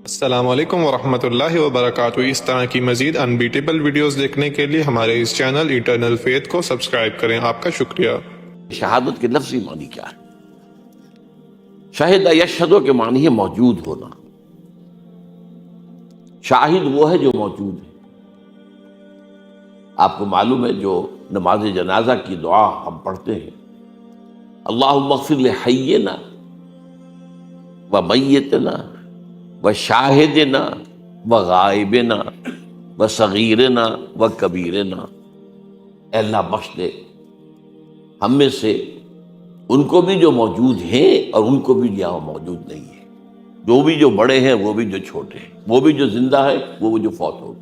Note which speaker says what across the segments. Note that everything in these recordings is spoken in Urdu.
Speaker 1: السلام علیکم ورحمۃ اللہ وبرکاتہ۔ اس طرح کی مزید انبیٹیبل ویڈیوز دیکھنے کے لیے ہمارے اس چینل ایٹرنل فیتھ کو سبسکرائب کریں۔ آپ کا شکریہ۔
Speaker 2: شہادت کے لفظی معنی کیا ہے؟ شہد یشہد کے معنی ہے موجود ہونا۔ شاہد وہ ہے جو موجود ہے۔ آپ کو معلوم ہے جو نماز جنازہ کی دعا ہم پڑھتے ہیں، اللہم اغفر لحینا و میتنا و شاہدنا و غائبنا و صغیرنا و کبیرنا، اے اللہ بخش دے ہم میں سے ان کو بھی جو موجود ہیں اور ان کو بھی جہاں موجود نہیں ہے، جو بھی جو بڑے ہیں وہ بھی جو چھوٹے ہیں، وہ بھی جو زندہ ہے وہ جو فوت ہو۔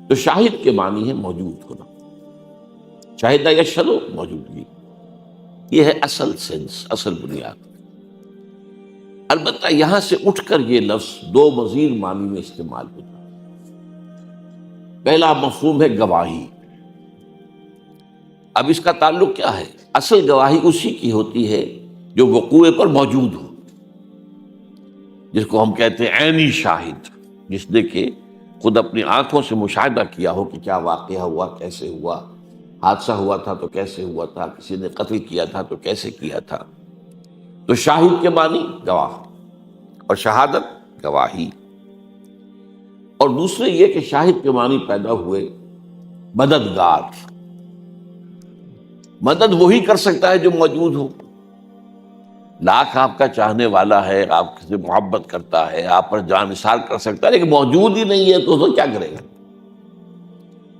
Speaker 2: تو شاہد کے معنی ہے موجود ہونا۔ شاہد یشہد موجودگی، یہ ہے اصل سینس، اصل بنیاد۔ البتہ یہاں سے اٹھ کر یہ لفظ دو مزید معنی میں استعمال ہوتا ہے۔ پہلا مفہوم ہے گواہی۔ اب اس کا تعلق کیا ہے؟ اصل گواہی اسی کی ہوتی ہے جو وقوع پر موجود ہو، جس کو ہم کہتے ہیں عینی شاہد، جس نے کہ خود اپنی آنکھوں سے مشاہدہ کیا ہو کہ کیا واقعہ ہوا، کیسے ہوا، حادثہ ہوا تھا تو کیسے ہوا تھا، کسی نے قتل کیا تھا تو کیسے کیا تھا۔ تو شاہد کے معنی گواہ اور شہادت گواہی۔ اور دوسرے یہ کہ شاہد کے معنی پیدا ہوئے مددگار۔ مدد وہی کر سکتا ہے جو موجود ہو۔ لاکھ آپ کا چاہنے والا ہے، آپ سے محبت کرتا ہے، آپ پر جان نثار کر سکتا ہے، لیکن موجود ہی نہیں ہے تو کیا کرے گا؟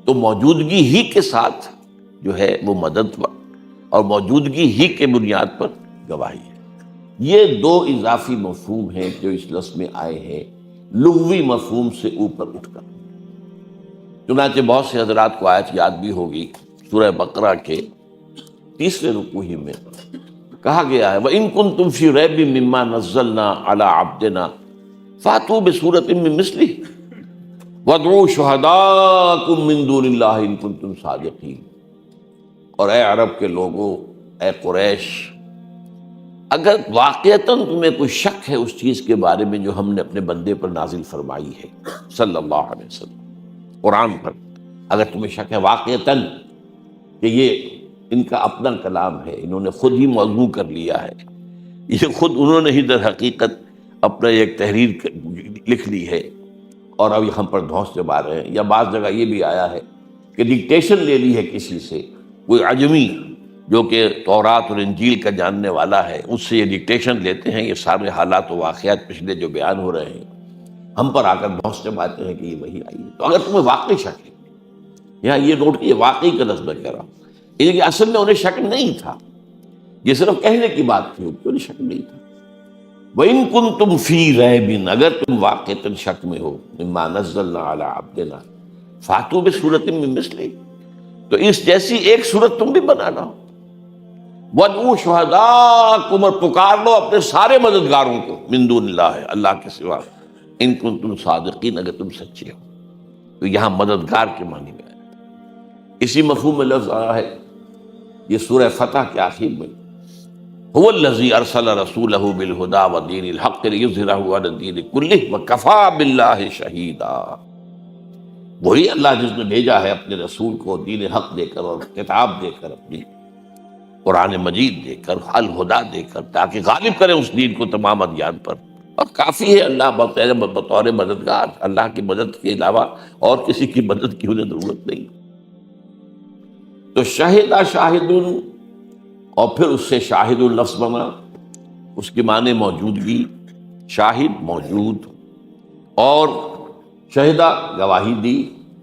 Speaker 2: تو موجودگی ہی کے ساتھ جو ہے وہ مدد اور موجودگی ہی کے بنیاد پر گواہی ہے۔ یہ دو اضافی مفہوم ہیں جو اس لفظ میں آئے ہیں لغوی مفہوم سے اوپر اٹھ کر۔ چنانچہ بہت سے حضرات کو آیت یاد بھی ہوگی، سورہ بقرہ کے 30 رکوع ہی میں کہا گیا ہے وَإِن كُنتُمْ فِي رَيْبٍ مِّمَّا نَزَّلْنَا عَلَىٰ عَبْدِنَا فَأْتُوا بِسُورَةٍ مِّن مِّثْلِهِ وَادْعُوا شُهَدَاءَكُم مِّن دُونِ اللَّهِ إِن كُنتُمْ صَادِقِينَ۔ اور اے عرب کے لوگوں، اے قریش، اگر واقعتاً تمہیں کوئی شک ہے اس چیز کے بارے میں جو ہم نے اپنے بندے پر نازل فرمائی ہے صلی اللہ علیہ وسلم، قرآن پر، اگر تمہیں شک ہے واقعتاً کہ یہ ان کا اپنا کلام ہے، انہوں نے خود ہی موضوع کر لیا ہے، یہ خود انہوں نے ہی در حقیقت اپنا ایک تحریر لکھ لی ہے اور اب ہم پر دھونس جما رہے ہیں، یا بعض جگہ یہ بھی آیا ہے کہ ڈکٹیشن لے لی ہے کسی سے، کوئی عجمی جو کہ تورات اور انجیل کا جاننے والا ہے، اس سے یہ ڈکٹیشن لیتے ہیں، یہ سارے حالات و واقعات پچھلے جو بیان ہو رہے ہیں ہم پر آ کر دھونس جماتے ہیں کہ یہ وہی آئی ہے۔ تو اگر تمہیں واقعی شک ہے، یہاں یہ نوٹ کیجیے واقعی کا لفظ میں کہہ رہا ہوں، لیکن اصل میں انہیں شک نہیں تھا، یہ صرف کہنے کی بات تھی، انہیں شک نہیں تھا۔ وَإِن كُنتُمْ فِي رَيْبٍ، اگر تم واقعتاً شک میں ہو، مِّمَّا نَزَّلْنَا عَلَىٰ عَبْدِنَا فَأْتُوا بِسُورَةٍ مِّن مِّثْلِهِ، تو اس جیسی ایک صورت تم بھی بنا لاؤ، وَادْعُوا شُهَدَاءَكُمْ، اور پکار لو اپنے سارے مددگاروں کو، مِن دون اللہ، اللہ کے سوا، ان کنتم صادقین، اگر تم سچے ہو۔ تو یہاں مددگار کے معنی میں آیا۔ اسی مفہوم میں لفظ آیا ہے یہ سورہ فتح کے آخر میں، هو الذی ارسل رسولہ بالہدی ودین الحق لیظہرہ علی الدین کلہ وکفی باللہ شہیدا۔ وہی اللہ جس نے بھیجا ہے اپنے رسول کو دین حق دے کر اور کتاب دے کر، اپنی قرآن مجید دے کر، الہدیٰ دے کر، تاکہ غالب کریں اس دین کو تمام ادیان پر۔ اور کافی ہے اللہ بطور مددگار، اللہ کی مدد کے علاوہ اور کسی کی مدد کی انہیں ضرورت نہیں۔ تو شہد شاہد، اور پھر اس سے شاہد لفظ بنا، اس کے معنی موجودگی، شاہد موجود، اور شہدہ گواہی دی،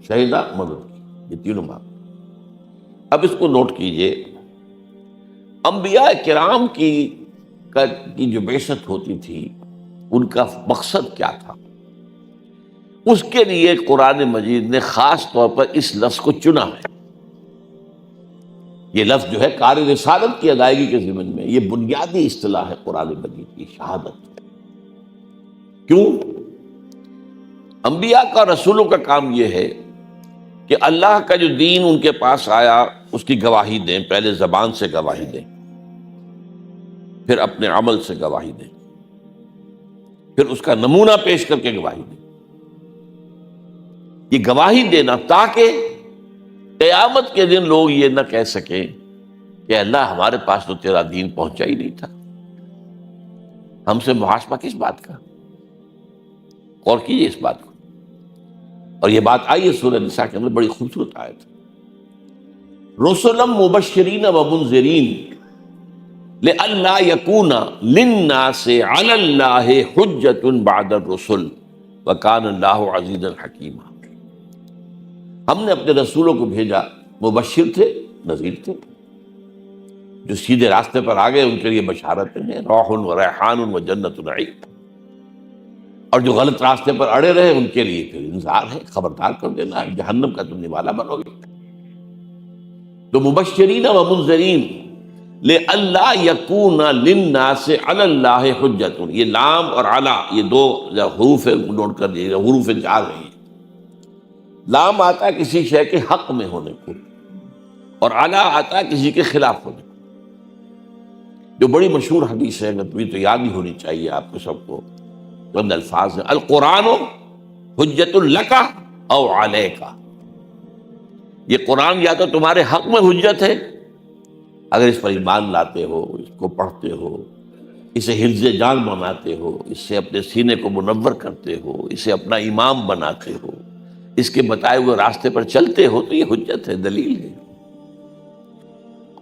Speaker 2: شہدہ مدد کی، یہ تینوں بات۔ اب اس کو نوٹ کیجئے، انبیاء کرام کی جو بعثت ہوتی تھی ان کا مقصد کیا تھا، اس کے لیے قرآن مجید نے خاص طور پر اس لفظ کو چنا ہے۔ یہ لفظ جو ہے کار رسالت کی ادائیگی کے ضمن میں، یہ بنیادی اصطلاح ہے قرآن مجید کی، شہادت۔ کیوں؟ انبیاء کا، رسولوں کا کام یہ ہے کہ اللہ کا جو دین ان کے پاس آیا اس کی گواہی دیں، پہلے زبان سے گواہی دیں، پھر اپنے عمل سے گواہی دیں۔ پھر اس کا نمونہ پیش کر کے گواہی دے. یہ گواہی دینا تاکہ قیامت کے دن لوگ یہ نہ کہہ سکیں کہ اللہ ہمارے پاس تو تیرا دین پہنچا ہی نہیں تھا، ہم سے محاسبہ کس بات کا. غور کیجیے اس بات کو. اور یہ بات آئی ہے سورہ نساء کے اندر، بڑی خوبصورت آیت. رسلا مبشرین و منذرین لئلا یکون للناس علی اللہ حجۃ بعد الرسل وکان اللہ عزیزا حکیما. ہم نے اپنے رسولوں کو بھیجا، مبشر تھے، نذیر تھے. جو سیدھے راستے پر آ گئے ان کے لیے بشارتیں ہیں، روح و ریحان و جنت نعیم. اور جو غلط راستے پر اڑے رہے ان کے لیے پھر انذار ہے، خبردار کر دینا ہے، جہنم کا تم نوالا بنو گے. تو مبشرین و منذرین لئلا یکون للناس علی اللہ حجۃ. یہ لام اور علی یہ دو حروف نوٹ کر دیجیے، حروف جار ہیں. لام آتا ہے کسی شے کے حق میں ہونے کو، اور علی آتا ہے کسی کے خلاف ہونے کو. جو بڑی مشہور حدیث ہے، اگر تمہیں تو یاد ہی ہونی چاہیے آپ کو سب کو. چند الفاظ ہیں، القرآن حجت لک او علیک. یہ قرآن یا تو تمہارے حق میں حجت ہے اگر اس پر ایمان لاتے ہو، اس کو پڑھتے ہو، اسے حفظ جان بناتے ہو، اس سے اپنے سینے کو منور کرتے ہو، اسے اپنا امام بناتے ہو، اس کے بتائے ہوئے راستے پر چلتے ہو، تو یہ حجت ہے، دلیل ہے.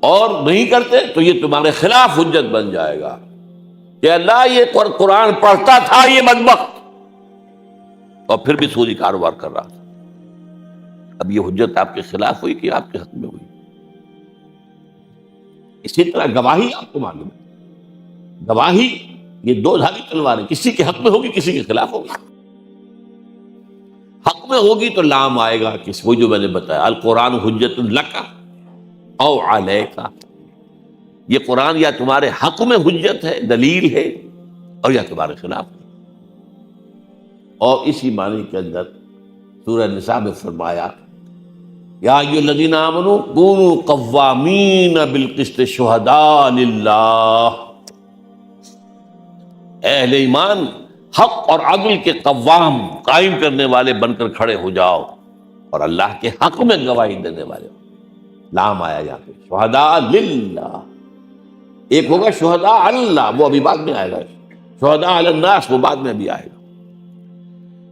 Speaker 2: اور نہیں کرتے تو یہ تمہارے خلاف حجت بن جائے گا کہ اللہ یہ قرآن پڑھتا تھا یہ بدبخت، اور پھر بھی سودی کاروبار کر رہا تھا. اب یہ حجت آپ کے خلاف ہوئی کہ آپ کے حق میں ہوئی. اسی طرح گواہی آپ کو معلوم ہے، گواہی یہ دو دھاری تلواریں، کسی کے حق میں ہوگی، کسی کے خلاف ہوگی. حق میں ہوگی تو لام آئے گا، کس وہ جو میں نے بتایا، القرآن حجت لک او علیک. یہ قرآن یا تمہارے حق میں حجت ہے، دلیل ہے، اور یا تمہارے خلاف ہے. اور اسی معنی کے اندر سورہ نساء میں فرمایا، یا ایھا الذین آمنوا کونوا قوامین بالقسط شہداء للہ. اے اہل ایمان، حق اور عدل کے قوام، قائم کرنے والے بن کر کھڑے ہو جاؤ، اور اللہ کے حق میں گواہی دینے والے. لام آیا یہاں پہ، شہداء للہ. ایک ہوگا شہداء اللہ، وہ ابھی بعد میں آئے گا. شہداء علی الناس وہ بعد میں بھی آئے گا.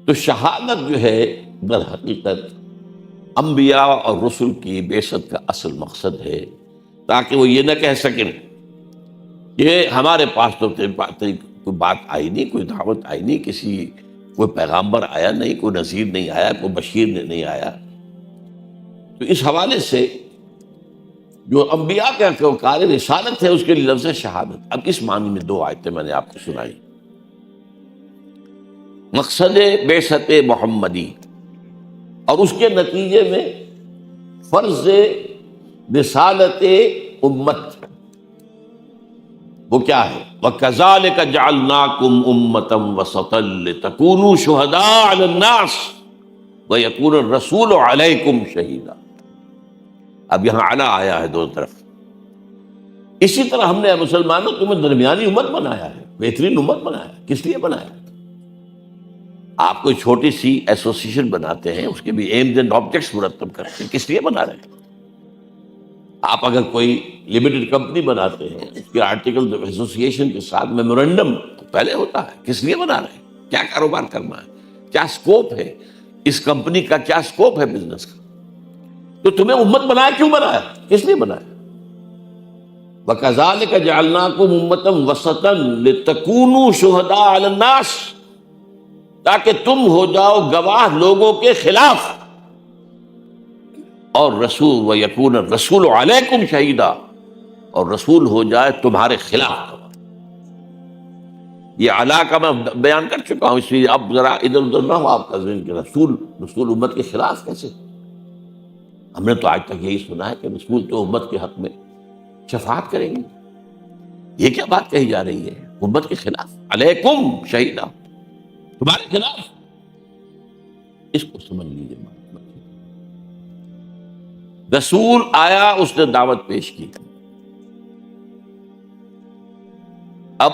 Speaker 2: تو شہادت جو ہے در حقیقت انبیاء اور رسل کی بعثت کا اصل مقصد ہے، تاکہ وہ یہ نہ کہہ سکیں کہ ہمارے پاس تو کوئی بات آئی نہیں، کوئی دعوت آئی نہیں، کوئی پیغامبر آیا نہیں، کوئی نذیر نہیں آیا، کوئی بشیر نہیں آیا. تو اس حوالے سے جو انبیاء کا کار رسالت ہے اس کے لیے لفظ شہادت. اب اس معنی میں دو آیتیں میں نے آپ کو سنائی. مقصد بعثت محمدی اور اس کے نتیجے میں فرض رسالت امت، وہ کیا ہے؟ وَكَذَلِكَ جَعَلْنَاكُمْ أُمَّةً وَسَطًا لِتَكُونُوا شُهَدَاءَ عَلَى النَّاسِ وَيَكُونَ الرَّسُولُ عَلَيْكُمْ شَهِيدًا. اب یہاں علی آیا ہے دونوں طرف. اسی طرح ہم نے مسلمانوں تمہیں درمیانی امت بنایا ہے، بہترین امت بنایا ہے. کس لیے بنایا؟ آپ کوئی چھوٹی سی ایسوسیشن بناتے ہیں، اس کے بھی ایمز اینڈ آبجیکٹس مرتب کرتے ہیں. کس لیے بنا رہے ہیں؟ آپ اگر کوئی لمیٹڈ کمپنی بناتے ہیں، اس کے آرٹیکل ایسوسیشن کے ساتھ میمورنڈم پہلے ہوتا ہے. کس لیے بنا رہے ہیں؟ کیا کاروبار کرنا ہے، کیا اسکوپ ہے اس کمپنی کا، کیا اسکوپ ہے بزنس کا. تو تمہیں امت بنایا، کیوں بنایا، کس لیے بنایا؟ وَكَذَلِكَ جَعَلْنَاكُمْ أُمَّةً وَسَطًا لِتَكُونُوا شُهَدَاءَ عَلَى النَّاسِ، تاکہ تم ہو جاؤ گواہ لوگوں کے خلاف، اور رسول وَيَكُونَ الرَّسُولُ عَلَيْكُمْ شَهِيدًا، اور رسول ہو جائے تمہارے خلاف. یہ علا کا میں بیان کر چکا ہوں، اس لیے اب ذرا ادھر ادھر نہ ہو آپ کا ذہن کہ رسول امت کے خلاف کیسے. ہم نے تو آج تک یہی سنا ہے کہ رسول تو امت کے حق میں شفاعت کریں گے. یہ کیا بات کہی جا رہی ہے؟ امت کے خلاف، علیکم شہیدہ، تمہارے خلاف. اس کو سمجھ لیجیے. رسول آیا، اس نے دعوت پیش کی. اب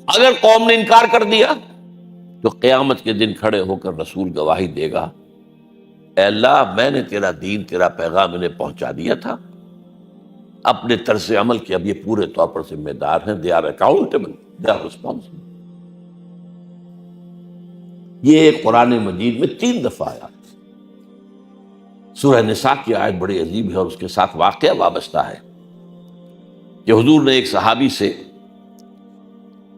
Speaker 2: اگر قوم نے انکار کر دیا تو قیامت کے دن کھڑے ہو کر رسول گواہی دے گا، اے اللہ میں نے تیرا دین، تیرا پیغام انہیں پہنچا دیا تھا، اپنے طرز عمل کے اب یہ پورے طور پر ذمہ دار ہیں، they are accountable, they are responsible. یہ قرآن مجید میں 3 دفعہ آیا۔ سورہ نساء کی آیت بڑی عجیب ہے اور اس کے ساتھ واقعہ وابستہ ہے کہ حضور نے ایک صحابی سے،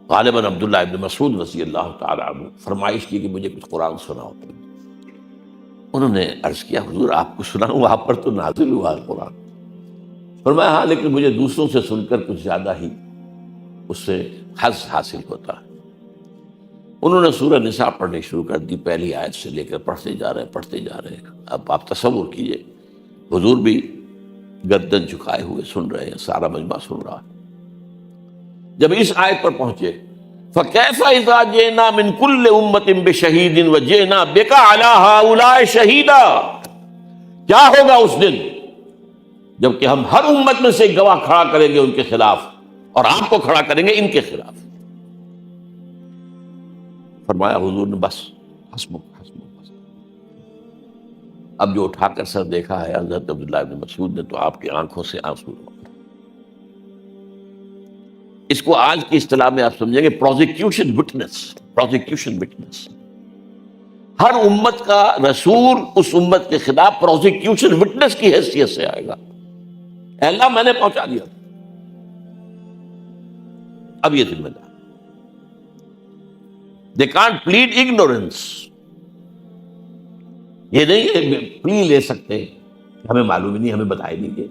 Speaker 2: غالباً عبداللہ ابن مسعود رضی اللہ تعالیٰ عنہ، فرمائش کی کہ مجھے کچھ قرآن سناؤ۔ انہوں نے عرض کیا حضور آپ کو سناؤں، آپ پر تو نازل ہوا ہے قرآن۔ فرمایا ہاں لیکن مجھے دوسروں سے سن کر کچھ زیادہ ہی اس سے حظ حاصل ہوتا ہے۔ انہوں نے سورہ نساء پڑھنی شروع کر دی، پہلی آیت سے لے کر پڑھتے جا رہے ہیں۔ اب آپ تصور کیجئے حضور بھی گردن جھکائے ہوئے سن رہے ہیں، سارا مجمع سن رہا ہے۔ جب اس آیت پر پہنچے فَكَيْفَ إِذَا جِئْنَا مِنْ كُلِّ أُمَّةٍ بِشَهِيدٍ وَجِئْنَا بِكَ عَلَىٰ هَٰؤُلَاءِ شَهِيدًا، کیا ہوگا اس دن جب کہ ہم ہر امت میں سے ایک گواہ کھڑا کریں گے ان کے خلاف اور آپ کو کھڑا کریں گے ان کے خلاف۔ فرمایا حضور نے بس حسبک بس۔ اب جو اٹھا کر سر دیکھا ہے حضرت عبداللہ بن مسعود نے تو آپ کی آنکھوں سے آنسو روئے۔ اس کو آج کی اصطلاح میں آپ سمجھیں گے پروزیکیوشن وٹنس۔ ہر امت کا رسول اس امت کے خلاف پروزیکیوشن وٹنس کی حیثیت سے آئے گا، اے اللہ میں نے پہنچا دیا۔ اب یہ ذمہ دار، they can't plead ignorance، یہ نہیں ہے پلی لے سکتے ہمیں معلوم ہی نہیں، ہمیں بتائے نہیں گے۔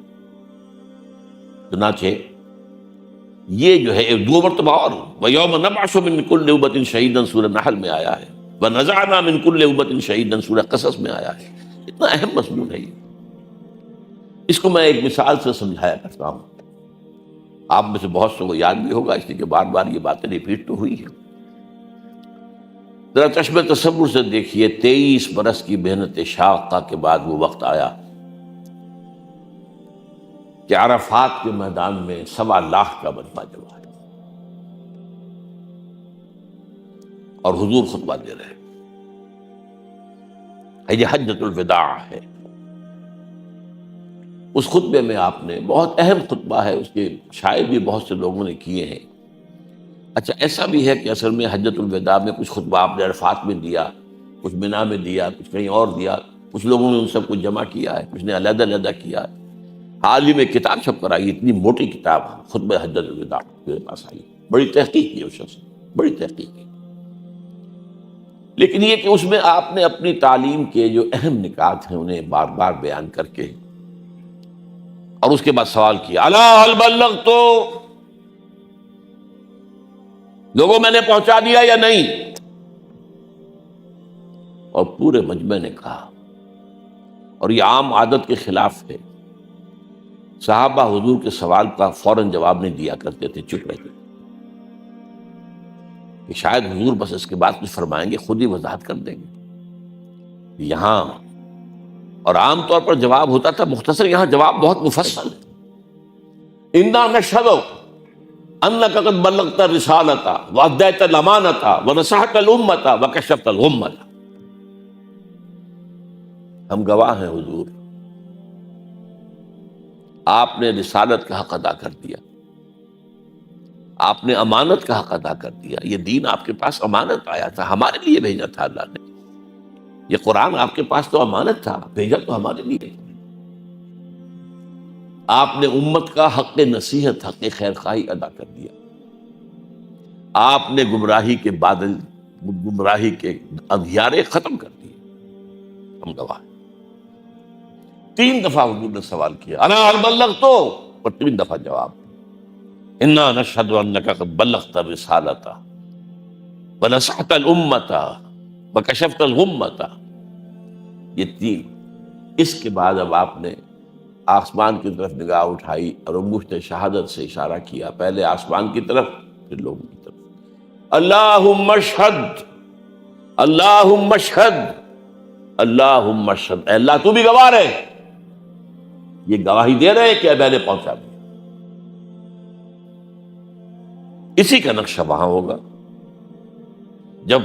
Speaker 2: چنانچہ یہ جو ہے 2 مرتبہ اور وَيَوْمَ نَبْعَثُ مِن كُلِّ أُمَّةٍ شَهِيدًا سورہ نحل میں آیا ہے، وَنَزَعْنَا مِن كُلِّ أُمَّةٍ شَهِيدًا سورہ قصص میں آیا ہے۔ اتنا اہم مضمون ہے یہ۔ اس کو میں ایک مثال سے سمجھایا کرتا ہوں، آپ میں سے بہت سے کو یاد بھی ہوگا اس لیے کہ بار بار یہ باتیں ریپیٹ تو ہوئی ہیں۔ ذرا چشم تصور سے دیکھیے، 23 برس کی محنت شاقہ کے بعد وہ وقت آیا کہ عرفات کے میدان میں 1.25 لاکھ کا مجمع جمع ہے اور حضور خطبہ دے رہے ہیں۔ یہ حجۃ الوداع ہے۔ اس خطبے میں آپ نے، بہت اہم خطبہ ہے، اس کے شاید بھی بہت سے لوگوں نے کیے ہیں۔ اچھا ایسا بھی ہے کہ اصل میں حجۃ الوداع میں کچھ خطبہ آپ نے عرفات میں دیا، کچھ منا میں دیا، کچھ کہیں اور دیا، کچھ لوگوں نے ان سب کو جمع کیا ہے، کچھ نے علیحدہ علیحدہ کیا ہے۔ حال ہی میں کتاب چھپ کر آئی، اتنی موٹی کتاب خطبہ حجۃ الوداع میرے پاس آئی، بڑی تحقیق کی اس شخص نے، بڑی تحقیق کی۔ لیکن یہ کہ اس میں آپ نے اپنی تعلیم کے جو اہم نکات ہیں انہیں بار بار بیان کر کے اور اس کے بعد سوال کیا الا هل بلغت، لوگوں میں نے پہنچا دیا یا نہیں؟ اور پورے مجمع نے کہا، اور یہ عام عادت کے خلاف ہے، صحابہ حضور کے سوال کا فوراً جواب نہیں دیا کرتے تھے، چپ رہتے تھے کہ شاید حضور بس اس کے بعد کچھ فرمائیں گے، خود ہی وضاحت کر دیں گے یہاں۔ اور عام طور پر جواب ہوتا تھا مختصر، یہاں جواب بہت مفصل ہے۔ انا نشہد انک قد بلغت الرسالۃ وادیت الامانۃ ونصحت الامۃ وکشفت الغمۃ، ہم گواہ ہیں حضور آپ نے رسالت کا حق ادا کر دیا، آپ نے امانت کا حق ادا کر دیا، یہ دین آپ کے پاس امانت آیا تھا، ہمارے لیے بھیجا تھا اللہ نے، یہ قرآن آپ کے پاس تو امانت تھا، بھیجا تو ہمارے لیے۔ آپ نے امت کا حق نصیحت، حق خیر خواہی ادا کر دیا، آپ نے گمراہی کے بادل، گمراہی کے اندھیارے ختم کر دیے، ہم گواہ۔ 3 دفعہ حضور نے سوال کیا انا هل بلغت، اور 3 دفعہ جواب انا نشهد انک قد بلغت الرسالۃ ونصحت الامۃ وکشفت الغمۃ۔ یہ 3۔ اس کے بعد اب آپ نے آسمان کی طرف نگاہ اٹھائی اور انگشت شہادت سے اشارہ کیا، پہلے آسمان کی طرف پھر لوگوں کی طرف، اللہم اشہد، اللہم اشہد، اللہم اشہد، اے اللہ تو بھی گواہ رہے، یہ گواہی دے رہے کہ میں نے پہنچا دیا۔ اسی کا نقشہ وہاں ہوگا جب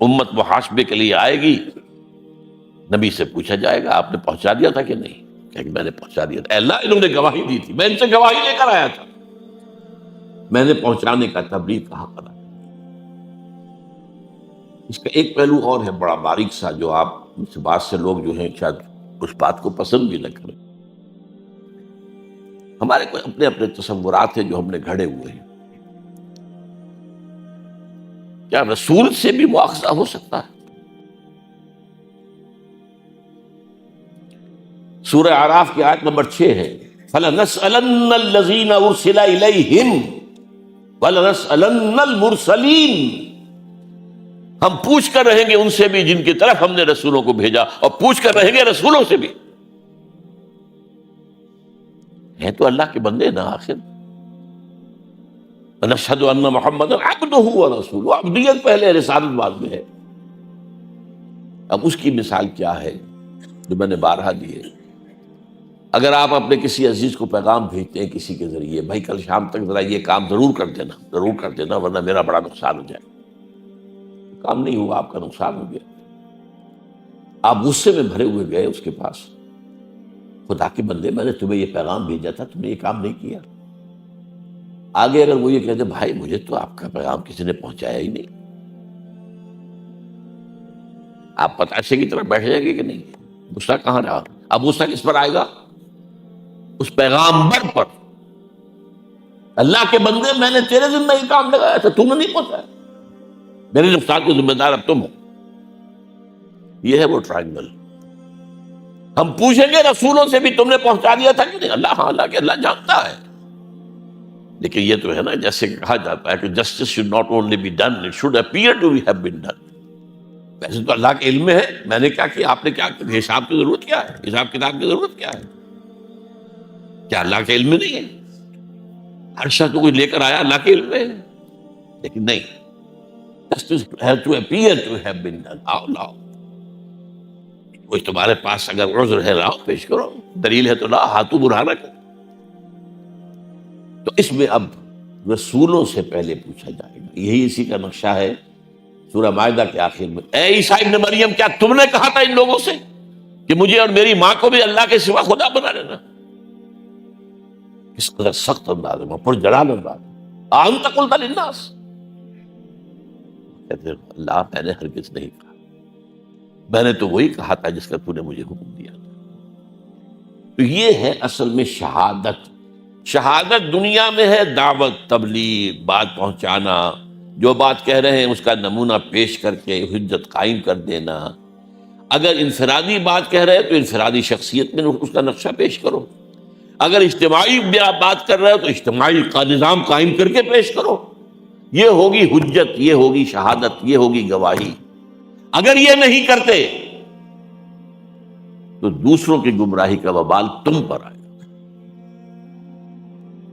Speaker 2: امت محاسبے کے لیے آئے گی، نبی سے پوچھا جائے گا آپ نے پہنچا دیا تھا کہ نہیں؟ کہ میں نے پہنچا دیا تھا، اے اللہ انہوں نے گواہی دی تھی، میں ان سے گواہی لے کر آیا تھا، میں نے پہنچانے کا تبلیغ کہاں کرا۔ اس کا ایک پہلو اور ہے بڑا باریک سا، جو آپ اس بات سے لوگ جو ہیں شاید اس بات کو پسند بھی نہ کریں۔ ہمارے کوئی اپنے اپنے تصورات ہیں جو ہم نے گھڑے ہوئے ہیں۔ کیا رسول سے بھی مواخذہ ہو سکتا ہے؟ سورہ اعراف کی آیت نمبر 6 ہے، فَلَنَسْأَلَنَّ الَّذِينَ أُرْسِلَ إِلَيْهِمْ وَلَنَسْأَلَنَّ الْمُرْسَلِينَ۔ ہم پوچھ کر رہیں گے ان سے بھی جن کی طرف ہم نے رسولوں کو بھیجا، اور پوچھ کر رہیں گے رسولوں سے بھی۔ ہیں تو اللہ کے بندے نا آخر۔ وَنَشْهَدُ أَنَّ مُحَمَّدًا عَبْدُهُ وَرَسُولُهُ، عبدیت پہلے، رسالت بعد میں ہے۔ اب اس کی مثال کیا ہے جو میں نے بارہا دی ہے۔ اگر آپ اپنے کسی عزیز کو پیغام بھیجتے ہیں کسی کے ذریعے، بھائی کل شام تک ذرا یہ کام ضرور کر دینا، ضرور کر دینا ورنہ میرا بڑا نقصان ہو جائے، کام نہیں ہوا، آپ کا نقصان ہو گیا، آپ غصے میں بھرے ہوئے گئے اس کے پاس، خدا کے بندے میں نے تمہیں یہ پیغام بھیجا تھا، تم نے یہ کام نہیں کیا۔ آگے اگر وہ یہ کہتے بھائی مجھے تو آپ کا پیغام کسی نے پہنچایا ہی نہیں، آپ پتاشے کی طرح بیٹھ جائیں گے کہ نہیں؟ غصہ کہاں رہا؟ اب غصہ کس پر آئے گا؟ اس پیغامبر پر۔ اللہ کے بندے میں نے تیرے ذمہ یہ کام لگایا تھا، تم نے نہیں پہنچایا، میرے نقصان کے ذمہ دار اب تم ہو۔ یہ ہے وہ ٹرائنگل۔ ہم پوچھیں گے رسولوں سے بھی تم نے پہنچا دیا تھا کہ نہیں؟ اللہ ہاں، اللہ کہ اللہ جانتا ہے، لیکن یہ تو ہے نا جیسے کہا جاتا ہے کہ justice should not only be done, it should appear to have been done۔ ویسے تو اللہ کے علم میں ہے میں نے کیا کیا، آپ نے کیا کیا، حساب کی ضرورت کیا ہے، حساب کتاب کی ضرورت کیا ہے؟ کیا اللہ کے علم میں نہیں ہے؟ ہر شخص کوئی لے کر آیا اللہ کے علم میں ہے، لیکن نہیں، justice has to appear to have been done۔ آؤ لاؤ، کوئی تمہارے پاس اگر عذر ہے لاؤ، پیش کرو، دلیل ہے تو لاؤ، ہاتھوں برہانہ کرو۔ تو اس میں اب رسولوں سے پہلے پوچھا جائے گا، یہی اسی کا نقشہ ہے سورہ مائدہ کے آخر میں، اے عیسیٰ ابن مریم کیا تم نے کہا تھا ان لوگوں سے کہ مجھے اور میری ماں کو بھی اللہ کے سوا خدا بنا لینا؟ اس قدر سخت انداز میں، پر جلال انداز میں، انت قلت للناس، کہتے ہیں اللہ میں نے ہرگز نہیں کہا، میں نے تو وہی کہا تھا جس کا تو نے مجھے حکم دیا تھا۔ تو یہ ہے اصل میں شہادت۔ شہادت دنیا میں ہے دعوت، تبلیغ، بات پہنچانا، جو بات کہہ رہے ہیں اس کا نمونہ پیش کر کے حجت قائم کر دینا۔ اگر انفرادی بات کہہ رہے ہیں تو انفرادی شخصیت میں اس کا نقشہ پیش کرو، اگر اجتماعی بات کر رہے ہو تو اجتماعی کا نظام قائم کر کے پیش کرو۔ یہ ہوگی حجت، یہ ہوگی شہادت، یہ ہوگی گواہی۔ اگر یہ نہیں کرتے تو دوسروں کی گمراہی کا وبال تم پر آئے۔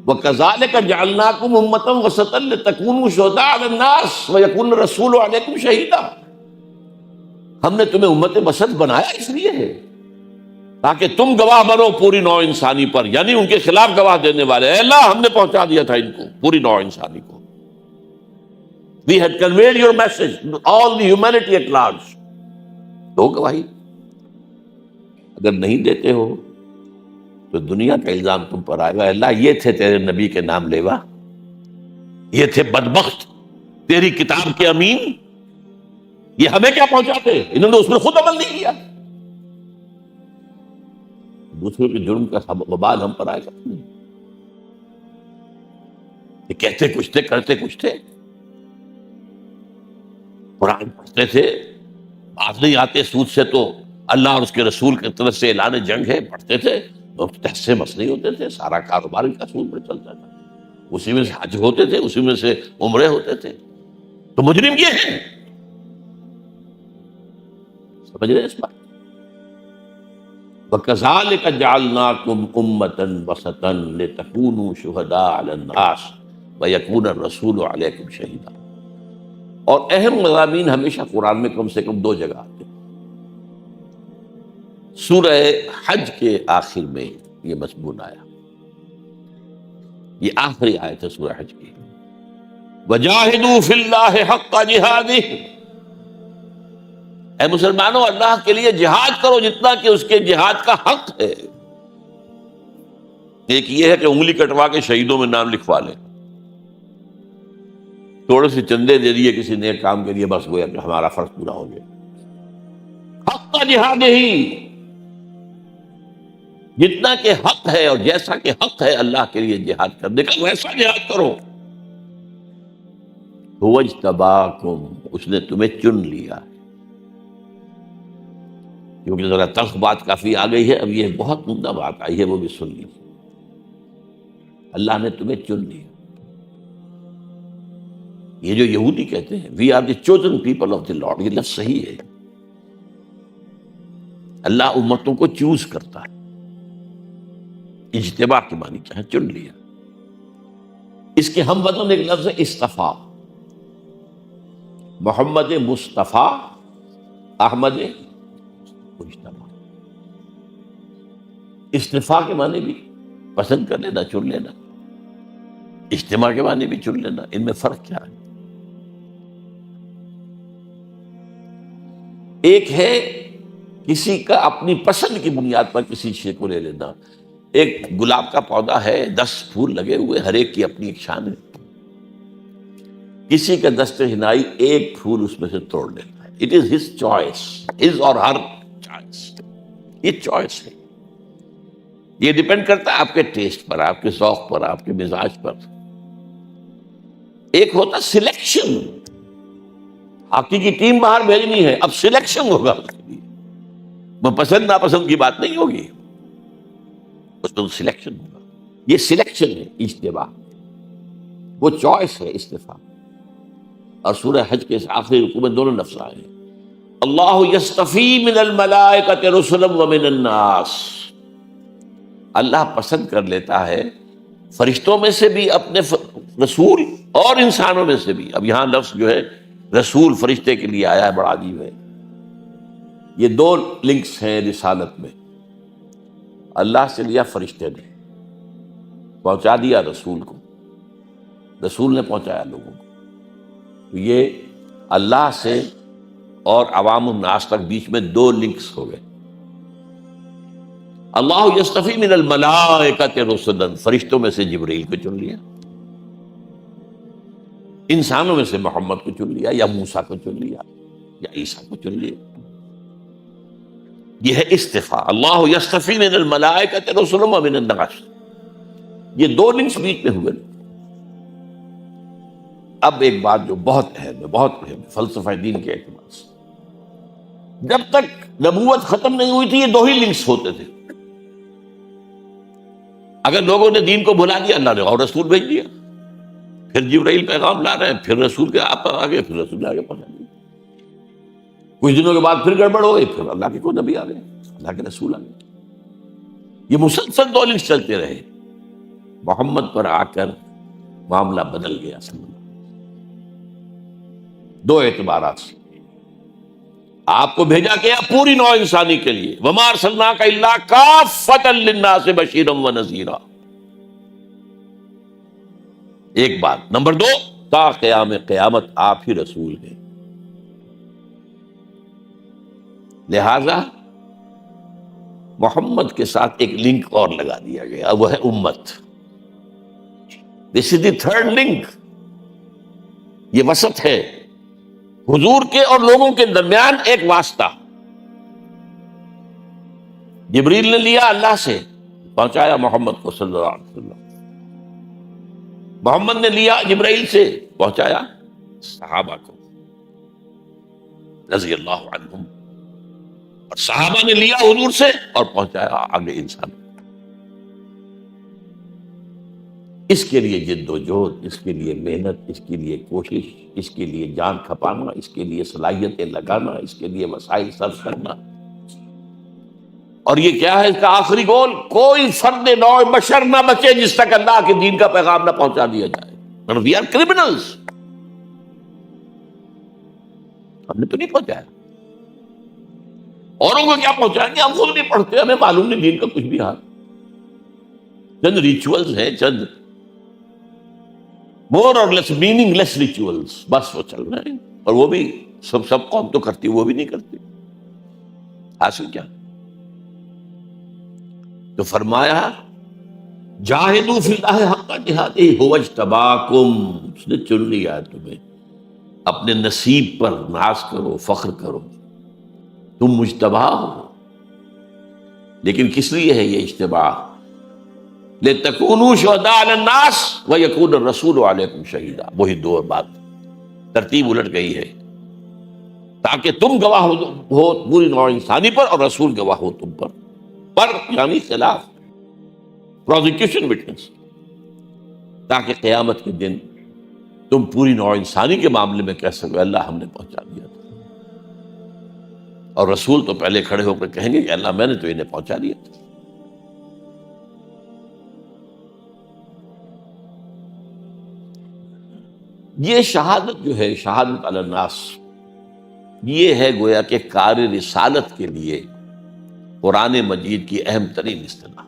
Speaker 2: وَكَذَلِكَ جَعَلْنَاكُمْ أُمَّةً وَسَطًا لِتَكُونُوا شُهَدَاءَ عَلَى النَّاسِ وَيَكُونَ الرَّسُولُ عَلَيْكُمْ شَهِيدًا۔ ہم نے تمہیں امت وسط بنایا اس لیے ہے تاکہ تم گواہ بنو پوری نوع انسانی پر، یعنی ان کے خلاف گواہ دینے والے۔ اے اللہ ہم نے پہنچا دیا تھا ان کو، پوری نوع انسانی کو۔ We had conveyed your message to all the humanity at large۔ دو گواہی۔ اگر نہیں دیتے ہو تو دنیا کا الزام تم پر آئے گا، اللہ یہ تھے تیرے نبی کے نام لیوا، یہ تھے بدبخت، تیری کتاب کے امین، یہ ہمیں کیا پہنچاتے، انہوں نے اس میں خود عمل نہیں کیا۔ دوسروں کے جرم کا وبال ہم پر آئے گا۔ یہ کہتے کچھ تھے، کرتے کچھ تھے، قرآن پڑھتے تھے، بات نہیں آتے سود سے تو اللہ اور اس کے رسول کی طرف سے اعلان جنگ ہے، پڑھتے تھے، سے مس نہیں ہوتے تھے، سارا کاروبار ان کا سود میں چلتا تھا، اسی میں سے حج ہوتے تھے، اسی میں سے عمرے ہوتے تھے۔ تو مجرم یہ ہیں، سمجھ رہے اس بات؟ وَكَذَلِكَ جَعَلْنَاكُمْ أُمَّةً وَسَطًا لِتَكُونُوا شُهَدَاءَ عَلَى النَّاسِ وَيَكُونَ الرَّسُولُ عَلَيْكُمْ شَهِيدًا۔ اور اہم مضامین ہمیشہ قرآن میں کم سے کم دو جگہ آتے ہیں۔ سورہ حج کے آخر میں یہ مضمون آیا، یہ آخری آیت ہے سورہ حج کی، وَجَاهِدُوا فِي اللَّهِ حَقَّ جِهَادِهِ۔ اے مسلمانوں اللہ کے لیے جہاد کرو جتنا کہ اس کے جہاد کا حق ہے. ایک یہ ہے کہ انگلی کٹوا کے شہیدوں میں نام لکھوا لیں, تھوڑے سے چندے دے دیے کسی نیک کام کے لیے, بس گویا کہ ہمارا فرض پورا ہو گیا. حق کا جہاد ہی جتنا کہ حق ہے اور جیسا کہ حق ہے اللہ کے لیے جہاد کرنے کا ویسا جہاد کرو. هو اجتباکم, اس نے تمہیں چن لیا. کیونکہ ذرا تلخ بات کافی آ گئی ہے, اب یہ بہت عمدہ بات آئی ہے, وہ بھی سن لیجیے. اللہ نے تمہیں چن لیا. یہ جو یہودی کہتے ہیں we are the chosen people of the Lord, یہ لفظ صحیح ہے. اللہ امتوں کو چوز کرتا ہے. اجتباع کے معنی کیا ہے؟ چن لیا. اس کے ہم وطن ایک لفظ ہے اصطفیٰ. محمد مصطفیٰ, احمد مجتبیٰ. اصطفاء کے معنی بھی پسند کر لینا, چن لینا. اجتماع کے معنی بھی چن لینا. ان میں فرق کیا ہے؟ ایک ہے کسی کا اپنی پسند کی بنیاد پر کسی شے کو لے لینا. ایک گلاب کا پودا ہے, 10 پھول لگے ہوئے, ہر ایک کی اپنی ایک شان ہے. کسی کا دست ہنائی ایک پھول اس میں سے توڑ لیتا ہے. It is his choice, his or Hare choice. یہ چوائس ہے. یہ ڈیپینڈ کرتا ہے آپ کے ٹیسٹ پر, آپ کے ذوق پر, آپ کے مزاج پر. ایک ہوتا سلیکشن, ہاکی کی ٹیم باہر بھیجنی ہے, اب سلیکشن ہوگا اس کے لیے. وہ پسند ناپسند کی بات نہیں ہوگی, اس میں سلیکشن ہوگا. یہ سلیکشن ہے اجتباع, وہ چوائس ہے استفاء. اور سورہ حج کے آخری رکوع میں دونوں لفظ آئے ہیں, اللہ یصطفی من الملائکۃ رسلا ومن الناس. اللہ پسند کر لیتا ہے فرشتوں میں سے بھی اپنے رسول اور انسانوں میں سے بھی. اب یہاں لفظ جو ہے رسول فرشتے کے لیے آیا ہے, بڑا عجیب ہے. یہ 2 لنکس ہیں رسالت میں. اللہ سے لیا فرشتے نے, پہنچا دیا رسول کو, رسول نے پہنچایا لوگوں کو. یہ اللہ سے اور عوام الناس تک بیچ میں 2 لنکس ہو گئے. اللہ یصطفی من الملائکۃ رسلا, فرشتوں میں سے جبرائیل کو چن لیا, انسانوں میں سے محمد کو چن لیا, یا موسیٰ کو چن لیا, یا عیسیٰ کو چن لیا. یہ ہے استفاء. اللہ یصطفی من الملائکۃ رسلا ومن الناس. یہ 2 لنکس بیچ میں ہوئے. اب ایک بات جو بہت اہم ہے, بہت اہم ہے فلسفہ دین کے اعتبار سے. جب تک نبوت ختم نہیں ہوئی تھی یہ 2 ہی لنکس ہوتے تھے. اگر لوگوں نے دین کو بھلا دیا, اللہ نے اور رسول بھیج دیا, پھر جبرائیل پیغام لا رہے ہیں, پھر رسول کے آپ آگے, پھر رسول آگے پہنچا دیا. کچھ دنوں کے بعد پھر گڑبڑ ہو گئی, پھر اللہ کے کوئی نبی آ گئے, اللہ کے رسول آ گئے. یہ مسلسل 2 لنکس چلتے رہے. محمد پر آ کر معاملہ بدل گیا. 2 اعتبارات سے آپ کو بھیجا گیا پوری نوع انسانی کے لیے. وما ارسلناک الا کافۃ للناس بشیرا ونذیرا. ایک بات. نمبر 2, تا قیام قیامت آپ ہی رسول ہیں. لہذا محمد کے ساتھ ایک لنک اور لگا دیا گیا, وہ ہے امت. دس از دی 3rd لنک. یہ وسط ہے حضور کے اور لوگوں کے درمیان, ایک واسطہ. جبریل نے لیا اللہ سے, پہنچایا محمد کو صلی اللہ علیہ وسلم. محمد نے لیا جبرائیل سے, پہنچایا صحابہ کو رضی اللہ عنہم, اور صحابہ نے لیا حضور سے اور پہنچایا آگے انسان. اس کے لیے جد و جہد, اس کے لیے محنت, اس کے لیے کوشش, اس کے لیے جان کھپانا, اس کے لیے صلاحیتیں لگانا, اس کے لیے وسائل صرف کرنا. اور یہ کیا ہے اس کا آخری گول؟ کوئی فرد نوع بشر نہ بچے جس تک اللہ کے دین کا پیغام نہ پہنچا دیا جائے. We are criminals. ہم نے تو نہیں پہنچایا, اوروں کو کیا پہنچائیں گے؟ ہم خود نہیں پڑھتے, ہمیں معلوم نہیں دین کا کچھ بھی حال. چند ریچولز ہیں, چند مور اور لیس میننگ لیس ریچولز, بس وہ چل رہے ہیں. اور وہ بھی سب قوم تو کرتی, وہ بھی نہیں کرتی. حاصل کیا؟ تو فرمایا جاہدوا فی اللہ حق جہادہ هو اجتباکم، اس نے چن لیا ہے تمہیں، اپنے نصیب پر ناز کرو، فخر کرو، تم مجتبی ہو۔ لیکن کس لیے ہے یہ اجتباء؟ لِتَكُونُوا شُهَدَاءَ عَلَى النَّاسِ وَيَكُونَ الرَّسُولُ عَلَيْكُمْ شَهِيدًا، وہی دو بات، ترتیب الٹ گئی ہے، تاکہ تم گواہ ہو پوری نوع انسانی پر اور رسول گواہ ہو تم پر یعنی خلاف، پروزیکیوشن وٹنس، تاکہ قیامت کے دن تم پوری نوع انسانی کے معاملے میں کہہ سکو اللہ ہم نے پہنچا دیا تھا، اور رسول تو پہلے کھڑے ہو کر کہیں گے کہ اللہ میں نے تو انہیں پہنچا دیا تھا۔ یہ شہادت جو ہے، شہادت علی الناس، یہ ہے گویا کہ کار رسالت کے لیے قرآن مجید کی اہم ترین اصطلاح۔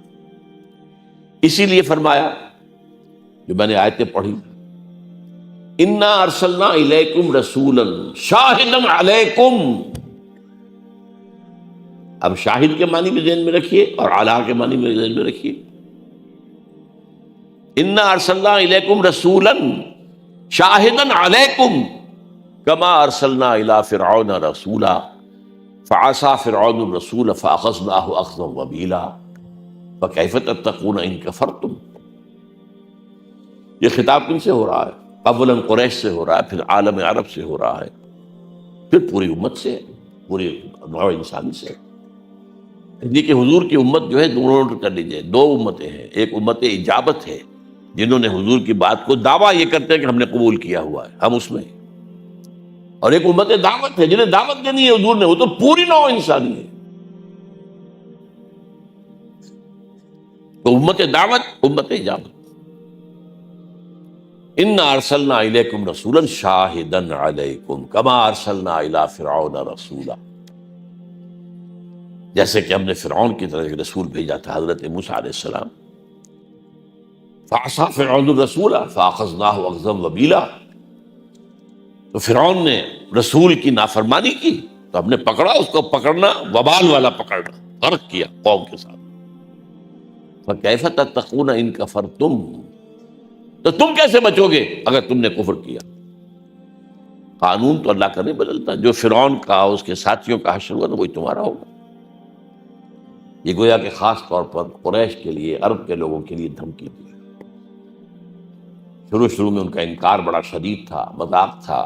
Speaker 2: اسی لیے فرمایا جو میں نے آیتیں پڑھی، انا ارسلنا الیکم رسولا شاہدا علیکم، اب شاہد کے معنی میں ذہن میں رکھیے اور علی کے معنی میں ذہن میں رکھیے۔ انا ارسلنا الیکم رسولا شاہدا علیکم کما ارسلنا الی فرعون رسولا فعصى فرعون الرسول فاخذناه اخذا وبیلا فکیف تتقون ان کفرتم۔ یہ خطاب کن سے ہو رہا ہے؟ اولاً قریش سے ہو رہا ہے، پھر عالم عرب سے ہو رہا ہے، پھر پوری امت سے، پوری نوع انسانی سے۔ یہ کہ حضور کی امت جو ہے دونوں کر لیجیے، دو امتیں ہیں، ایک امت اجابت ہے جنہوں نے حضور کی بات کو دعویٰ یہ کرتے ہیں کہ ہم نے قبول کیا ہوا ہے، ہم اس میں، اور ایک امت دعوت ہے جنہیں دعوت دینی ہے حضور نے، وہ تو پوری نوع انسانی ہے۔ تو امت دعوت، امت اجابت۔ انا ارسلنا الیکم رسولا شاہدا علیکم کما ارسلنا الی فرعون رسولا، جیسے کہ ہم نے فرعون کی طرف ایک رسول بھیجا تھا، حضرت موسیٰ علیہ السلام۔ فعصى فرعون الرسول فاخذناه اخذا وبیلا، تو فرعون نے رسول کی نافرمانی کی تو ہم نے پکڑا اس کو، پکڑنا وبال والا پکڑنا، غرق کیا قوم کے ساتھ۔ فکیف تتقون ان کفرتم، تو تم کیسے بچو گے اگر تم نے کفر کیا؟ قانون تو اللہ کا نہیں بدلتا، جو فرعون کا اس کے ساتھیوں کا حشر ہوا تو وہی تمہارا ہوگا۔ یہ گویا کہ خاص طور پر قریش کے لیے، عرب کے لوگوں کے لیے دھمکی دی۔ شروع میں ان کا انکار بڑا شدید تھا، مذاق تھا،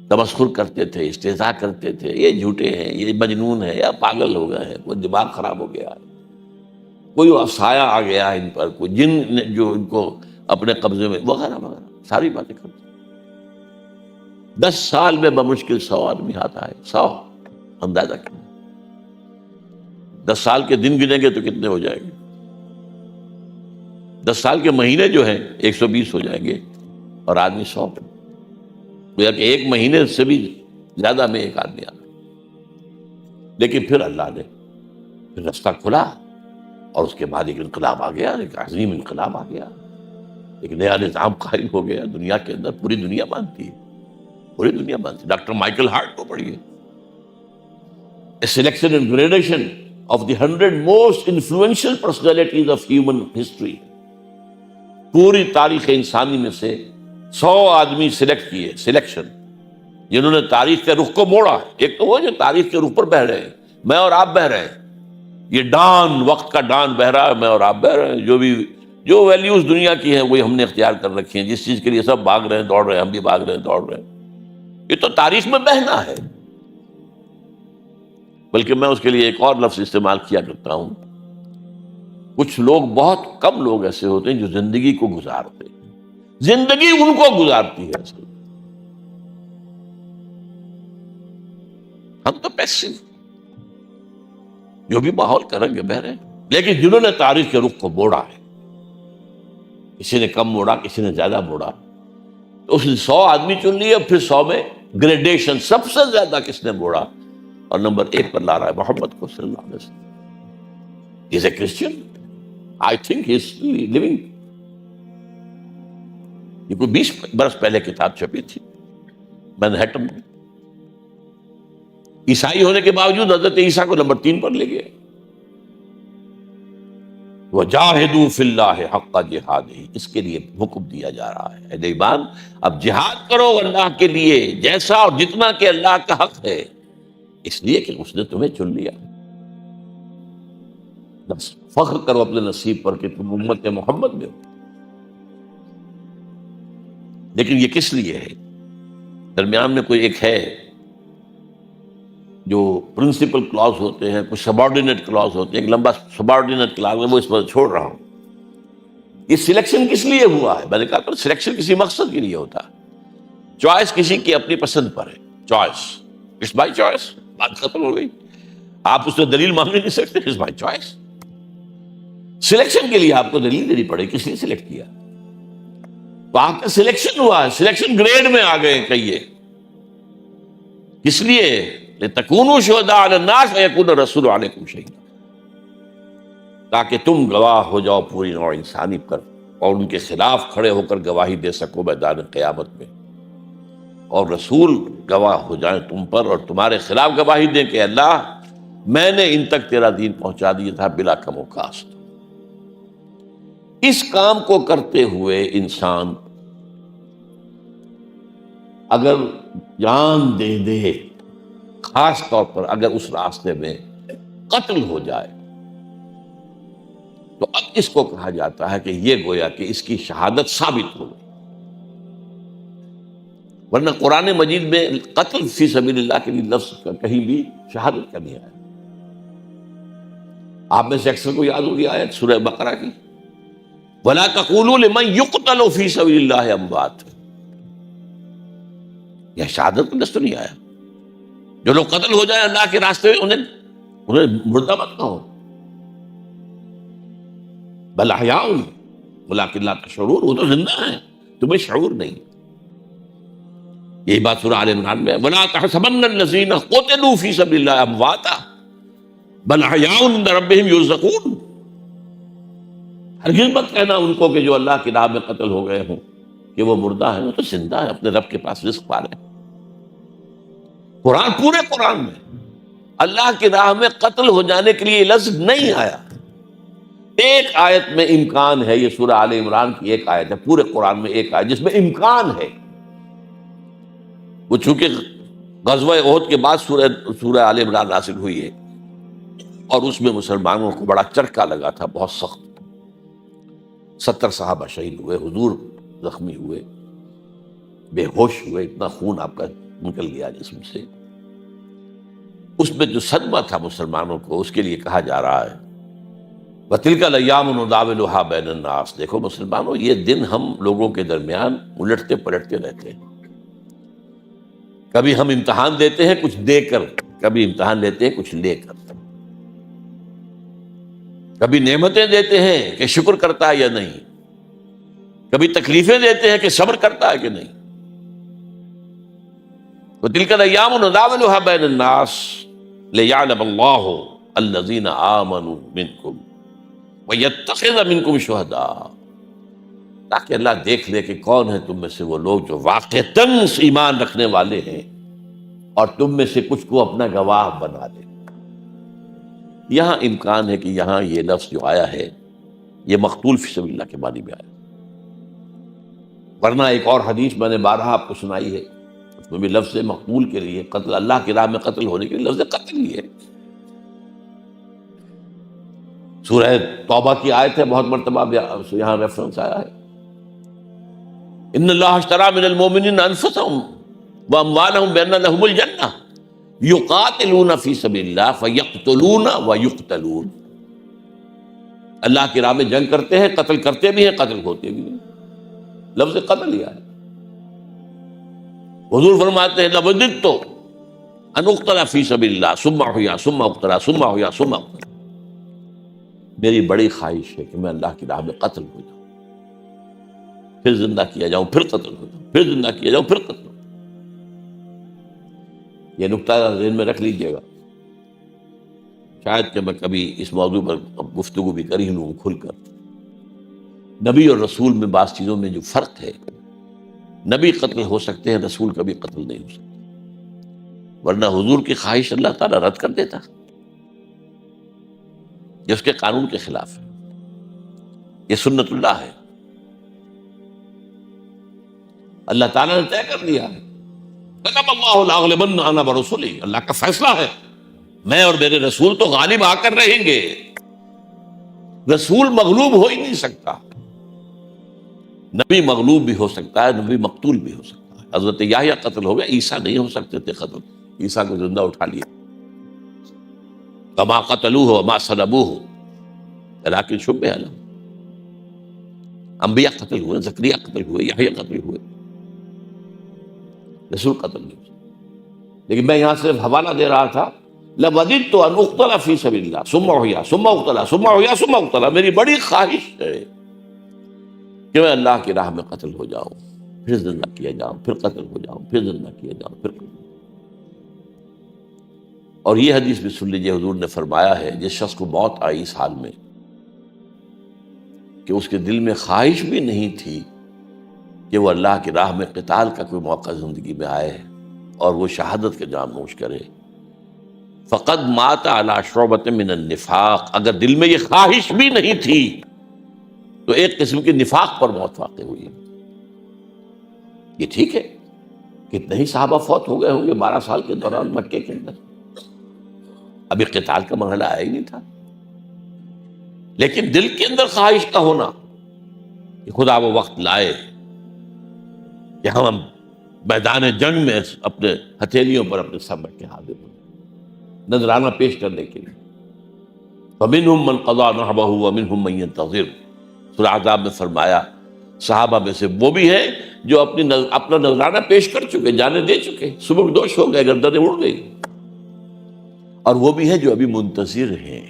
Speaker 2: تمسخر کرتے تھے، استہزاء کرتے تھے، یہ جھوٹے ہیں، یہ مجنون ہے، یا پاگل ہو گئے ہیں، کوئی دماغ خراب ہو گیا ہے، کوئی افسایہ آ گیا ہے ان پر، کوئی جن نے جو ان کو اپنے قبضے میں، وغیرہ وغیرہ ساری باتیں کرتے۔ 10 سال میں بمشکل 100 آدمی ہاتھ آئے، 100، اندازہ کریں 10 سال کے دن گنیں گے تو کتنے ہو جائیں گے؟ 10 سال کے مہینے جو ہیں 120 ہو جائیں گے، اور آدمی 100 پہ، گویا کہ ایک مہینے سے بھی زیادہ میں ایک آدمی آ گیا۔ لیکن پھر اللہ نے پھر رستہ کھلا، اور اس کے بعد ایک انقلاب آ گیا، ایک عظیم انقلاب آ گیا، ایک نیا نظام قائم ہو گیا دنیا کے اندر، پوری دنیا مانتی ہے، پوری دنیا مانتی ہے۔ ڈاکٹر مائیکل ہارٹ کو پڑھیے، A selection and gradation of the 100 most influential personalities of human history، پوری تاریخ انسانی میں سے 100 آدمی سلیکٹ کیے، سلیکشن، جنہوں نے تاریخ کے رخ کو موڑا۔ ایک تو وہ جو تاریخ کے رخ پر بہہ رہے ہیں، میں اور آپ بہہ رہے ہیں، یہ ڈان، وقت کا ڈان بہہ رہا ہے، میں اور آپ بہہ رہے ہیں، جو ویلیوز دنیا کی ہیں وہی ہم نے اختیار کر رکھی ہیں، جس چیز کے لیے سب بھاگ رہے ہیں، دوڑ رہے ہیں، ہم بھی بھاگ رہے ہیں، دوڑ رہے ہیں۔ یہ تو تاریخ میں بہنا ہے۔ بلکہ میں اس کے لیے ایک اور لفظ استعمال کیا کرتا ہوں، کچھ لوگ، بہت کم لوگ ایسے ہوتے ہیں جو زندگی کو گزارتے ہیں، زندگی ان کو گزارتی ہے، اصل ہم تو پیسے جو بھی ماحول کریں گے بہ رہے ہیں۔ لیکن جنہوں نے تاریخ کے رخ کو موڑا ہے، کسی نے کم موڑا، کسی نے زیادہ موڑا، تو اس نے 100 آدمی چن لیے، اور پھر 100 میں گریڈیشن، سب سے زیادہ کس نے موڑا، اور نمبر 1 پر لا رہا ہے محمد کو صلی اللہ علیہ وسلم۔ He is a Christian. I think he is living۔ یہ کوئی 20 برس پہلے کتاب چھپی تھی مینہٹن میں، عیسائی ہونے کے باوجود حضرت عیسیٰ کو نمبر 3 پر لے گئے. وَجَاهِدُوا فِي اللَّهِ حَقَّ جِهَادِهِ، اس کے لیے حکم دیا جا رہا ہے. اے ایمان، اب جہاد کرو اللہ کے لیے جیسا اور جتنا کہ اللہ کا حق ہے، اس لیے کہ اس نے تمہیں چن لیا. بس فخر کرو اپنے نصیب پر کہ تم امت محمد میں ہو. لیکن یہ کس لیے ہے؟ درمیان میں کوئی ایک ہے جو پرنسپل کلاس ہوتے ہیں، کچھ سبارڈینیٹ کلاس ہوتے ہیں، ایک لمبا سبارڈینیٹ کلاس ہے، وہ اس پر چھوڑ رہا ہوں. یہ سلیکشن کس لیے ہوا ہے؟ میں نے کہا تھا سلیکشن کسی مقصد کے لیے ہوتا ہے. چوائس کسی کی اپنی پسند پر ہے. چوائس اٹس بائی چوائس، بات ختم ہو گئی. آپ اس سے دلیل مانگ نہیں سکتے، اٹس بائی چوائس. سلیکشن کے لیے آپ کو دلیل دینی پڑے کس لیے سلیکٹ کیا. تو آپ کا سلیکشن ہوا ہے، سلیکشن گریڈ میں آ گئے کہیے. کس لیے؟ لِتَكُونُوا شُهَدَاءَ عَلَى النَّاسِ وَيَكُونَ الرَّسُولُ عَلَيْكُمْ شَهِيدًا، تاکہ تم گواہ ہو جاؤ پوری نوع انسانی پر اور ان کے خلاف کھڑے ہو کر گواہی دے سکو میدان قیامت میں، اور رسول گواہ ہو جائیں تم پر اور تمہارے خلاف گواہی دیں کہ اللہ میں نے ان تک تیرا دین پہنچا دیا تھا بلا کم و کاست. اس کام کو کرتے ہوئے انسان اگر جان دے دے، خاص طور پر اگر اس راستے میں قتل ہو جائے، تو اب اس کو کہا جاتا ہے کہ یہ گویا کہ اس کی شہادت ثابت ہو گئی. ورنہ قرآن مجید میں قتل فی سبیل اللہ کے لیے لفظ کا کہیں بھی شہادت کا نہیں آیا. آپ میں سے اکثر کو یاد ہوگی آیت سورہ بقرہ کی، وَلَا تَقُولُوا لِمَنْ يُقْتَلُ فِي سَبِيلِ اللَّهِ أَمْوَاتٌ. یہ شہادت کا لفظ تو نہیں آیا. جو لوگ قتل ہو جائیں اللہ کے راستے میں انہیں مردہ مت کہو، بل احیاء ولکن لا تشعرون، وہ تو زندہ ہیں تمہیں شعور نہیں. یہی بات سورہ آل عمران میں ہے، ولا تحسبن الذین قتلوا فی سبیل اللہ امواتا بل احیاء عند ربہم یرزقون. ہرگز مت کہنا ان کو کہ جو اللہ کی راہ میں قتل ہو گئے ہوں کہ وہ مردہ ہیں، وہ تو زندہ ہیں، اپنے رب کے پاس رزق پا رہے ہیں. قرآن، پورے قرآن میں اللہ کی راہ میں قتل ہو جانے کے لیے لفظ نہیں آیا. ایک آیت میں امکان ہے، یہ سورہ آل عمران کی ایک آیت ہے، پورے قرآن میں ایک آیت جس میں امکان ہے. وہ چونکہ غزوہ احد کے بعد سورہ آل عمران نازل ہوئی ہے، اور اس میں مسلمانوں کو بڑا چرکا لگا تھا، بہت سخت. 70 صحابہ شہید ہوئے، حضور زخمی ہوئے، بے ہوش ہوئے، اتنا خون آپ کا نکل گیا جسم سے. اس میں جو صدمہ تھا مسلمانوں کو، اس کے لیے کہا جا رہا ہے وَتِلْكَ الْأَيَّامُ نُدَاوِلُهَا بَيْنَ النَّاسِ. دیکھو مسلمانوں، یہ دن ہم لوگوں کے درمیان الٹتے پلٹتے رہتے ہیں. کبھی ہم امتحان دیتے ہیں کچھ دے کر، کبھی امتحان لیتے ہیں کچھ لے کر. کبھی نعمتیں دیتے ہیں کہ شکر کرتا ہے یا نہیں، کبھی تکلیفیں دیتے ہیں کہ صبر کرتا ہے کہ نہیں. وَتِلْكَ الْأَيَّامُ نُدَاوِلُهَا بَيْنَ النَّاسِ لِيَعْلَمَ اللَّهُ الَّذِينَ آمَنُوا مِنْكُمْ وَيَتَّخِذَ مِنْكُمْ شُهَدَاءَ، تاکہ اللہ دیکھ لے کہ کون ہیں تم میں سے وہ لوگ جو واقعتاً ایمان رکھنے والے ہیں، اور تم میں سے کچھ کو اپنا گواہ بنا لے. یہاں امکان ہے کہ یہاں یہ لفظ جو آیا ہے یہ مقتول فی سبیل اللہ کے معنی میں آیا. ورنہ ایک اور حدیث میں نے بارہا آپ کو سنائی ہے، اس میں بھی لفظ مقتول کے لیے، قتل اللہ کی راہ میں قتل ہونے کے لیے لفظ قتل ہی ہے. سورہ توبہ کی آیت ہے، بہت مرتبہ یہاں ریفرنس آیا ہے، ان اللہ اشتری من المؤمنین انفسهم واموالهم بان لهم الجنہ یقاتلون فی سبیل اللہ فیقتلون ویقتلون. اللہ کی راہ میں جنگ کرتے ہیں، قتل کرتے بھی ہیں، قتل ہوتے بھی ہیں. لفظ قتل ہی آیا. حضور فرماتے ہیں لوددت ان اقتل فی سبیل اللہ ثم احیا ثم اقتل ثم احیا ثم اقتل. میری بڑی خواہش ہے کہ میں اللہ کی راہ میں قتل ہو جاؤں، پھر زندہ کیا جاؤں، پھر قتل ہو جاؤں، پھر زندہ کیا جاؤں، پھر قتل ہو جاؤں. یہ نکتہ ذہن میں رکھ لیجئے گا. شاید کہ میں کبھی اس موضوع پر گفتگو بھی کر ہی لوں کھل کر. نبی اور رسول میں بعض چیزوں میں جو فرق ہے، نبی قتل ہو سکتے ہیں، رسول کبھی قتل نہیں ہو سکتے. ورنہ حضور کی خواہش اللہ تعالیٰ رد کر دیتا، یہ اس کے قانون کے خلاف ہے، یہ سنت اللہ ہے، اللہ تعالیٰ نے طے کر دیا ہے، کتب اللہ لاغلبن انا ورسلی، اللہ کا فیصلہ ہے میں اور میرے رسول تو غالب آ کر رہیں گے، رسول مغلوب ہو ہی نہیں سکتا، نبی مغلوب بھی ہو سکتا ہے، نبی مقتول بھی ہو سکتا ہے، حضرت یحییٰ قتل ہو گئے، عیسیٰ نہیں ہو سکتے تھے قتل، عیسیٰ کو زندہ اٹھا لیا، وما قتلوہ وما صلبوہ لیکن شبہ لہم، انبیاء قتل ہوئے، زکریا قتل ہوئے، یحییٰ قتل ہوئے، رسول قتل نہیں ہوئے۔ لیکن میں یہاں صرف حوالہ دے رہا تھا، لَوَدِدْتُ أَنْ أُقْتَلَ فِي سَبِيلِ اللَّهِ ثُمَّ أُحْيَا ثُمَّ أُقْتَلَ ثُمَّ أُحْيَا ثُمَّ أُقْتَلَ، میری بڑی خواہش ہے کہ میں اللہ کی راہ میں قتل ہو جاؤں، پھر زندہ کیا جاؤں، پھر قتل ہو جاؤں، پھر زندہ کیا جاؤں، پھر قتل۔ اور یہ حدیث بھی سن لیجیے، حضور نے فرمایا ہے جس شخص کو موت آئی اس حال میں کہ اس کے دل میں خواہش بھی نہیں تھی کہ وہ اللہ کی راہ میں قتال کا کوئی موقع زندگی میں آئے اور وہ شہادت کے جام نوش کرے، فقد مات علی شعبۃ من النفاق، اگر دل میں یہ خواہش بھی نہیں تھی تو ایک قسم کے نفاق پر موت واقع ہوئی۔ یہ ٹھیک ہے، کتنے ہی صحابہ فوت ہو گئے ہوں گے 12 سال کے دوران مکے کے اندر، ابھی قتال کا مرحلہ آیا ہی نہیں تھا، لیکن دل کے اندر خواہش کا ہونا کہ خدا وہ وقت لائے کہ ہم میدان جنگ میں اپنے ہتھیلیوں پر اپنے سر رکھ کے حاضر ہوں، نذرانہ پیش کرنے کے لیے۔ فَمِنْهُمْ مَنْ قَضَى نَحْبَهُ وَمِنْهُمْ مَنْ يَنْتَظِرُ، سورہ احزاب میں فرمایا صحابہ میں سے وہ بھی ہے جو اپنا نذرانہ پیش کر چکے، جانے دے چکے، سبک دوش ہو گئے، گردنیں اڑ گئی، اور وہ بھی ہے جو ابھی منتظر ہیں،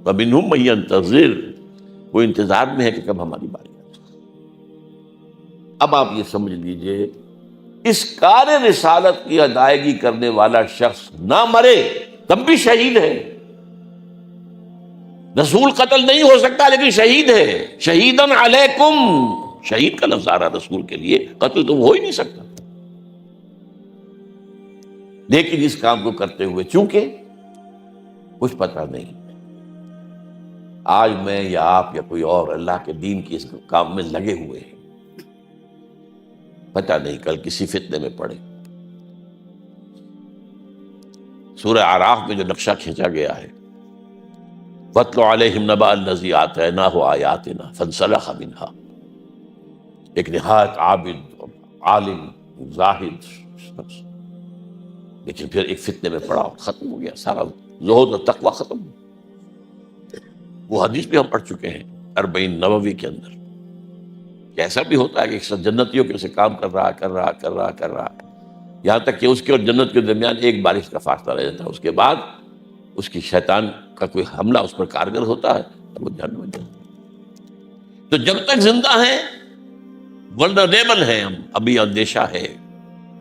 Speaker 2: وَمِنْهُمْ مَنْ يَنْتَظِرُ، وہ انتظار میں ہے کہ کب ہماری باری آئے۔ اب آپ یہ سمجھ لیجئے، اس کار رسالت کی ادائیگی کرنے والا شخص نہ مرے تب بھی شہید ہے، رسول قتل نہیں ہو سکتا لیکن شہید ہے، شہیدن علیکم، شہید کا لفظ آ رہا رسول کے لیے، قتل تو ہو ہی نہیں سکتا، لیکن اس کام کو کرتے ہوئے چونکہ کچھ پتہ نہیں، آج میں یا آپ یا کوئی اور اللہ کے دین کی اس کام میں لگے ہوئے ہیں، پتہ نہیں کل کسی فتنے میں پڑے۔ سورہ اعراف میں جو نقشہ کھینچا گیا ہے، وَاتْلُ عَلَيْهِمْ نَبَأَ الَّذِي آتَيْنَاهُ آيَاتِنَا فَانْسَلَخَ مِنْهَا، ایک نہایت عابد، عالم، زاہد شخص، لیکن پھر ایک فتنے میں پڑا اور ختم ہو گیا، سارا زہد اور تقوی ختم ہو۔ وہ حدیث بھی ہم پڑھ چکے ہیں 40 نووی کے اندر، کہ ایسا بھی ہوتا ہے کہ ایک جنتیوں کے سے کام کر رہا، یہاں تک کہ اس کے اور جنت کے درمیان ایک بارش کا فاصلہ رہ جاتا ہے، اس کے بعد اس کی شیطان کا کوئی حملہ اس پر کارگر ہوتا ہے، وہ جہنم میں جاتا ہے۔ تو جب تک زندہ ہیں ولنریبل ہیں ہم، ابھی اندیشہ ہے،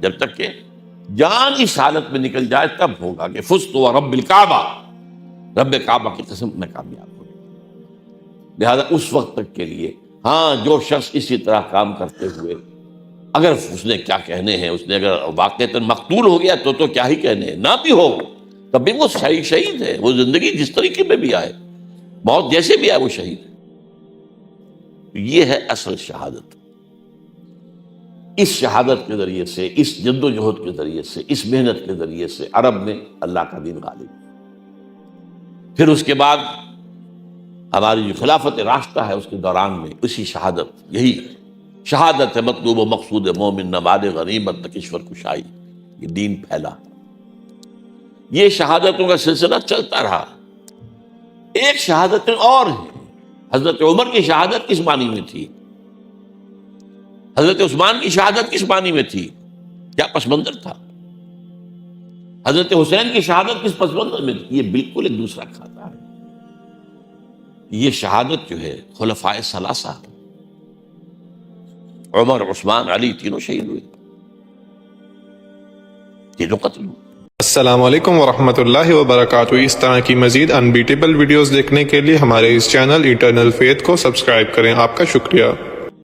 Speaker 2: جب تک کہ جان اس حالت میں نکل جائے تب ہوگا کہ فزت ورب الکعبہ، رب کعبہ کی قسم میں کامیاب ہو۔ لہذا اس وقت تک کے لیے ہاں، جو شخص اسی طرح کام کرتے ہوئے اگر اس نے کیا کہنے ہیں، اس نے اگر واقعتاً مقتول ہو گیا تو کیا ہی کہنے ہیں، نہ بھی ہو تب بھی وہ شہید ہے، وہ زندگی جس طریقے میں بھی آئے، موت جیسے بھی آئے، وہ شہید ہے۔ یہ ہے اصل شہادت۔ اس شہادت کے ذریعے سے، اس جد و جہد کے ذریعے سے، اس محنت کے ذریعے سے عرب میں اللہ کا دین غالب۔ پھر اس کے بعد ہماری جو خلافت راستہ ہے اس کے دوران میں اسی شہادت، یہی شہادت ہے مطلوب و مقصود مومن، نماد غنیمت نہ کشور کشائی، یہ دین پھیلا۔ یہ شہادتوں کا سلسلہ چلتا رہا۔ ایک شہادت اور ہے، حضرت عمر کی شہادت کس معنی میں تھی، حضرت عثمان کی شہادت کس معنی میں تھی، کیا پس منظر تھا، حضرت حسین کی شہادت کس پس منظر میں تھی، یہ بالکل ایک دوسرا کھاتا ہے۔ یہ شہادت جو ہے خلفائے ثلاثہ، عمر، عثمان، علی، تینوں شہید ہوئے، تینوں قتل ہوئے۔
Speaker 1: السلام علیکم ورحمۃ اللہ وبرکاتہ۔ اس طرح کی مزید انبیٹیبل ویڈیوز دیکھنے کے لیے ہمارے اس چینل ایٹرنل فیتھ کو سبسکرائب کریں۔ آپ کا شکریہ۔